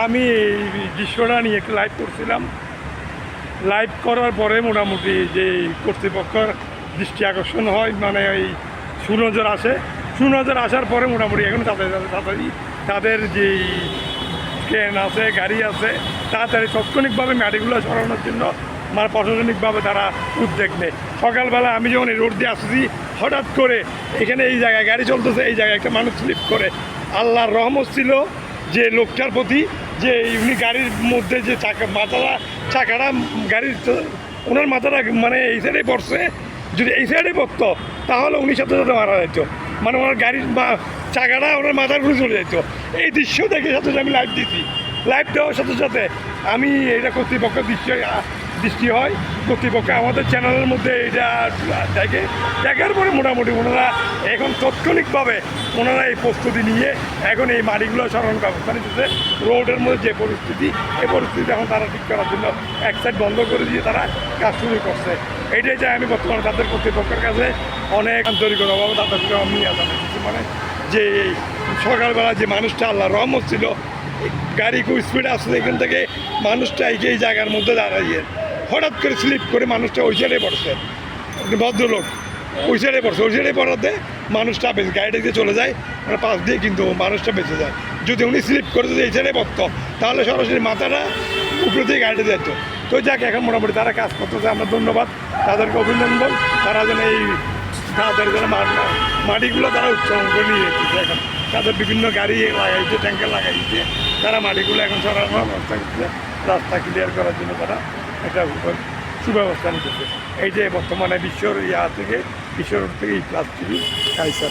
আমি এই দৃশ্যটা নিয়ে একটু লাইভ করছিলাম। লাইভ করার পরে মোটামুটি যে কর্তৃপক্ষের দৃষ্টি আকর্ষণ হয়, মানে ওই সুনজর আসে। সুনজর আসার পরে মোটামুটি এখন তাদের যেই ট্রেন আছে, গাড়ি আছে, তাড়াতাড়ি তাৎক্ষণিকভাবে মাটিগুলো সরানোর জন্য মানে প্রশাসনিকভাবে তারা উদ্যোগ নেয়। সকালবেলা আমি যখন এই রোড দিয়ে আসছি, হঠাৎ করে এখানে এই জায়গায় গাড়ি চলতেছে, এই জায়গায় একটা মানুষ স্লিপ করে। আল্লাহর রহমত ছিল যে লোকটার প্রতি, যে উনি গাড়ির মধ্যে যে চাকাটা গাড়ির ওনার মাথাটা মানে এই সাইডে পড়ছে। যদি এই সাইডে পড়তো তাহলে উনি সাথে সাথে মারা যেত, মানে ওনার গাড়ির চাকাটা ওনার মাথার উপরে চলে যেত। এই দৃশ্য দেখে সাথে সাথে আমি লাইভ দিছি। লাইভ দেওয়ার সাথে সাথে আমি এটা কর্তৃপক্ষের দৃষ্টি হয়, কর্তৃপক্ষ আমাদের চ্যানেলের মধ্যে এটা দেখার পরে মোটামুটি ওনারা এখন তাৎক্ষণিকভাবে ওনারা এই প্রস্তুতি নিয়ে এখন এই মাটিগুলো সরানোর ব্যবস্থা নিতেছে। রোডের মধ্যে যে পরিস্থিতি, এই পরিস্থিতি এখন তারা ঠিক করার জন্য এক সাইড বন্ধ করে দিয়ে তারা কাজ শুরু করছে। এইটাই চাই আমি বর্তমানে তাদের কর্তৃপক্ষের কাছে অনেক আন্তরিকতাভাবে তাদের আমি জানাচ্ছি, মানে যে সকালবেলা যে মানুষটা আল্লাহ রহমত ছিল, গাড়ি খুব স্পিডে আসছে, এখান থেকে মানুষটা এই জায়গার মধ্যে দাঁড়াইয়ে হঠাৎ করে স্লিপ করে মানুষটা ওই সাইডে পড়ছে। ভদ্রলোক ওই সাইডে পড়ছে, ওই সাইডে পড়াতে মানুষটা বেঁচে, গাড়িটা দিয়ে চলে যায় মানে পাশ দিয়ে, কিন্তু মানুষটা বেঁচে যায়। যদি উনি স্লিপ করে যদি এই সাইডে পড়তো তাহলে সরাসরি মাথাটা উপরে দিয়ে গাড়িটা যেত। তো যাক, এখন মোটামুটি তারা কাজ করতেছে, আমরা ধন্যবাদ তাদেরকে, অভিনন্দন। তারা যেন এই তাদের যেন মাটিগুলো তারা উৎসর্গ করে নিয়ে যেতেছে। এখন তাদের বিভিন্ন গাড়ি লাগাইছে, ট্যাঙ্কার লাগাইছে, তারা মাটিগুলো এখন সরানোর ব্যবস্থা করছে, রাস্তা ক্লিয়ার করার জন্য তারা একটা সুব্যবস্থা নিতেছে। এই যে বর্তমানে বিশ্বের থেকে এই প্লাস্টিক খাইছে।